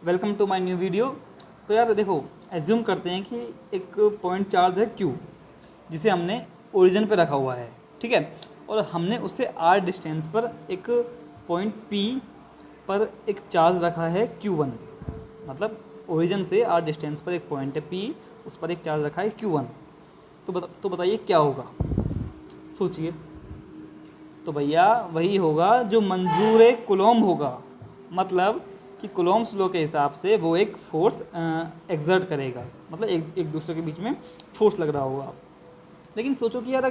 Welcome to my new video. तो यार देखो, एज्यूम करते हैं कि एक पॉइंट चार्ज है Q, जिसे हमने ओरिजिन पे रखा हुआ है, ठीक है। और हमने उससे r डिस्टेंस पर एक पॉइंट P पर एक चार्ज रखा है Q1। मतलब ओरिजिन से r डिस्टेंस पर एक पॉइंट है P, उस पर एक चार्ज रखा है Q1। तो बताइए क्या होगा, सोचिए। तो भैया वही होगा जो मंजूर कुलॉम होगा। मतलब कि कुलॉम्स लॉ के हिसाब से वो एक फोर्स एक्सर्ट करेगा, मतलब एक दूसरे के बीच में फोर्स लग रहा होगा। लेकिन सोचो कि यार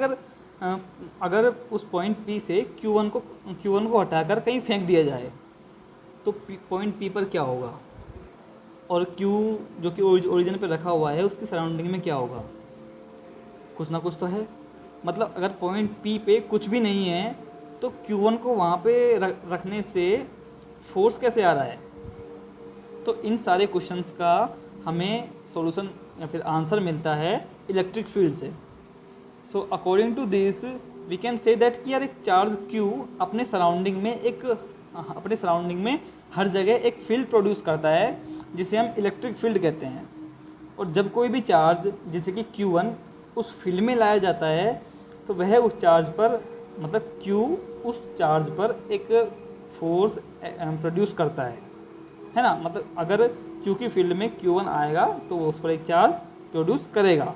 अगर उस पॉइंट P से Q1 को हटाकर कहीं फेंक दिया जाए तो पॉइंट P पर क्या होगा, और Q जो कि ओरिजिन पर रखा हुआ है उसकी सराउंडिंग में क्या होगा। कुछ ना कुछ तो है। मतलब अगर पॉइंट P पे कुछ भी नहीं है तो Q1 को वहाँ पे रखने से फोर्स कैसे आ रहा है। तो इन सारे क्वेश्चंस का हमें सॉल्यूशन या फिर आंसर मिलता है इलेक्ट्रिक फील्ड से। So according to this we can say that कि यार एक चार्ज Q अपने सराउंडिंग में हर जगह एक फील्ड प्रोड्यूस करता है जिसे हम इलेक्ट्रिक फील्ड कहते हैं। और जब कोई भी चार्ज जैसे कि Q1 उस फील्ड में लाया जाता है तो वह उस चार्ज पर, मतलब Q उस चार्ज पर एक फोर्स प्रोड्यूस करता है ना। मतलब अगर Q की फील्ड में Q1 आएगा तो वो उस पर एक चार्ज प्रोड्यूस करेगा।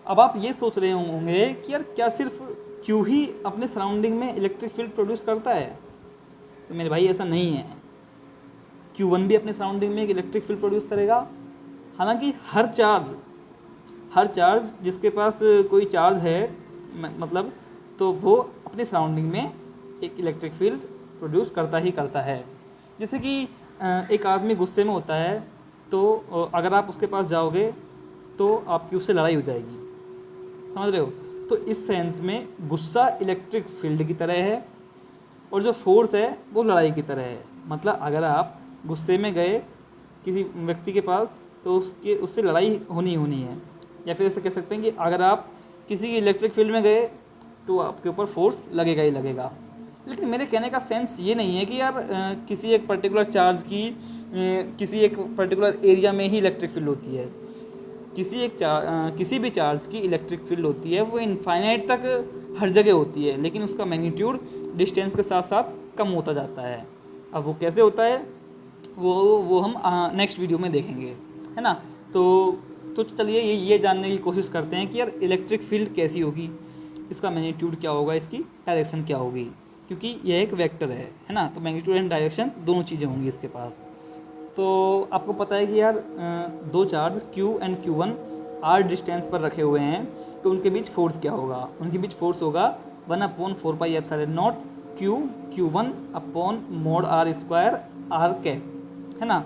अब आप ये सोच रहे होंगे कि यार क्या सिर्फ Q ही अपने सराउंडिंग में इलेक्ट्रिक फील्ड प्रोड्यूस करता है। तो मेरे भाई ऐसा नहीं है, Q1 भी अपने सराउंडिंग में एक इलेक्ट्रिक फील्ड प्रोड्यूस करेगा। हालांकि हर चार्ज जिसके पास कोई चार्ज है मतलब, तो वो अपने सराउंडिंग में एक इलेक्ट्रिक फील्ड प्रोड्यूस करता ही करता है। जैसे कि एक आदमी गुस्से में होता है तो अगर आप उसके पास जाओगे तो आपकी उससे लड़ाई हो जाएगी, समझ रहे हो। तो इस सेंस में गुस्सा इलेक्ट्रिक फील्ड की तरह है और जो फोर्स है वो लड़ाई की तरह है। मतलब अगर आप गुस्से में गए किसी व्यक्ति के पास तो उससे लड़ाई होनी है। या फिर ऐसे कह सकते हैं कि अगर आप किसी की इलेक्ट्रिक फील्ड में गए तो आपके ऊपर फोर्स लगेगा ही लगेगा। लेकिन मेरे कहने का सेंस ये नहीं है कि यार किसी एक पर्टिकुलर चार्ज की किसी एक पर्टिकुलर एरिया में ही इलेक्ट्रिक फील्ड होती है। किसी भी चार्ज की इलेक्ट्रिक फील्ड होती है वो इनफाइनाइट तक हर जगह होती है, लेकिन उसका मैग्नीट्यूड डिस्टेंस के साथ साथ कम होता जाता है। अब वो कैसे होता है वो हम नेक्स्ट वीडियो में देखेंगे, है ना। तो चलिए ये जानने की कोशिश करते हैं कि यार इलेक्ट्रिक फील्ड कैसी होगी, इसका मैग्नीट्यूड क्या होगा, इसकी डायरेक्शन क्या होगी। क्योंकि यह एक वेक्टर है ना, तो मैग्नीट्यूड एंड डायरेक्शन दोनों चीज़ें होंगी इसके पास। तो आपको पता है कि यार दो charge Q and Q1 r distance पर रखे हुए हैं तो उनके बीच फोर्स क्या होगा। उनके बीच फोर्स होगा 1/4πε0 Q1 upon mod r square r cap, है ना।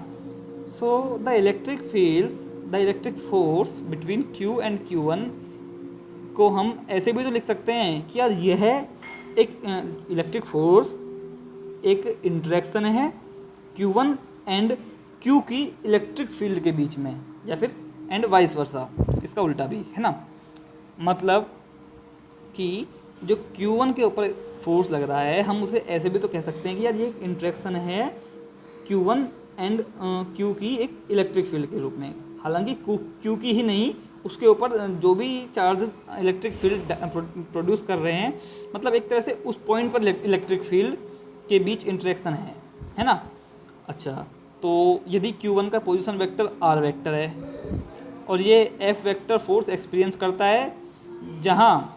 So the electric force between Q and Q1 को हम ऐसे भी तो लिख सकते हैं कि यार यह एक इलेक्ट्रिक फोर्स एक इंटरेक्शन है Q1 एंड Q की इलेक्ट्रिक फील्ड के बीच में, या फिर एंड वाइस वर्सा, इसका उल्टा भी, है ना। मतलब कि जो Q1 के ऊपर फोर्स लग रहा है हम उसे ऐसे भी तो कह सकते हैं कि यार ये एक इंटरेक्शन है Q1 एंड Q की एक इलेक्ट्रिक फील्ड के रूप में। हालांकि Q की ही नहीं, उसके ऊपर जो भी चार्जेस इलेक्ट्रिक फील्ड प्रोड्यूस कर रहे हैं, मतलब एक तरह से उस पॉइंट पर इलेक्ट्रिक फील्ड के बीच इंटरेक्शन है ना। अच्छा, तो यदि Q1 का पोजीशन वेक्टर r वेक्टर है और ये F वेक्टर फोर्स एक्सपीरियंस करता है जहाँ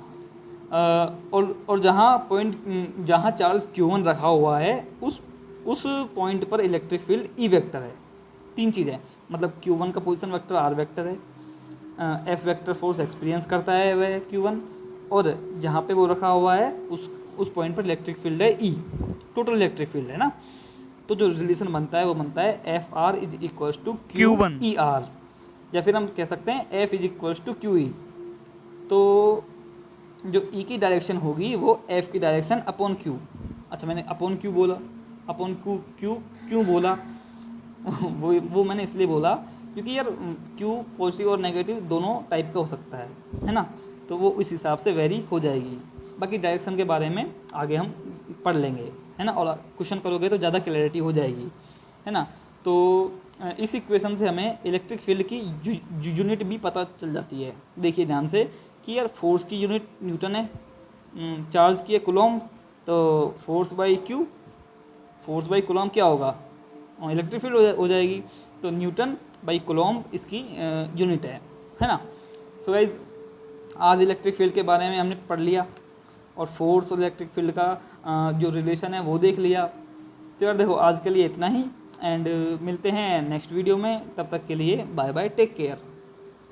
और जहाँ चार्ज Q1 रखा हुआ है उस पॉइंट पर इलेक्ट्रिक फील्ड E वेक्टर है। तीन चीज़ें, मतलब Q1 का पोजीशन वेक्टर r वेक्टर है, F वेक्टर फोर्स एक्सपीरियंस करता है वह Q1, और जहाँ पे वो रखा हुआ है उस पॉइंट पर इलेक्ट्रिक फील्ड है E, टोटल इलेक्ट्रिक फील्ड, है ना। तो जो रिलेशन बनता है वो बनता है FR is equals to QER, या फिर हम कह सकते हैं F is equals to QE। तो जो E की डायरेक्शन होगी वो F की डायरेक्शन अपॉन Q। अच्छा, मैंने अपॉन Q बोला, अपॉन Q क्यों बोला वो मैंने इसलिए बोला क्योंकि यार Q पॉजिटिव और नेगेटिव दोनों टाइप का हो सकता है ना। तो वो इस हिसाब से वेरी हो जाएगी। बाकी डायरेक्शन के बारे में आगे हम पढ़ लेंगे, है ना, और क्वेश्चन करोगे तो ज़्यादा क्लैरिटी हो जाएगी, है ना। तो इस इक्वेशन से हमें इलेक्ट्रिक फील्ड की यूनिट भी पता चल जाती है। देखिए ध्यान से कि यार फोर्स की यूनिट न्यूटन है, चार्ज की है कूलॉम, तो force by Q, force by Coulomb क्या होगा, इलेक्ट्रिक फील्ड हो जाएगी। तो न्यूटन बाई कूलॉम इसकी यूनिट है ना। सो गाइस आज इलेक्ट्रिक फील्ड के बारे में हमने पढ़ लिया और फोर्स और इलेक्ट्रिक फील्ड का जो रिलेशन है वो देख लिया। तो यार देखो आज के लिए इतना ही, एंड मिलते हैं नेक्स्ट वीडियो में। तब तक के लिए बाय बाय, टेक केयर।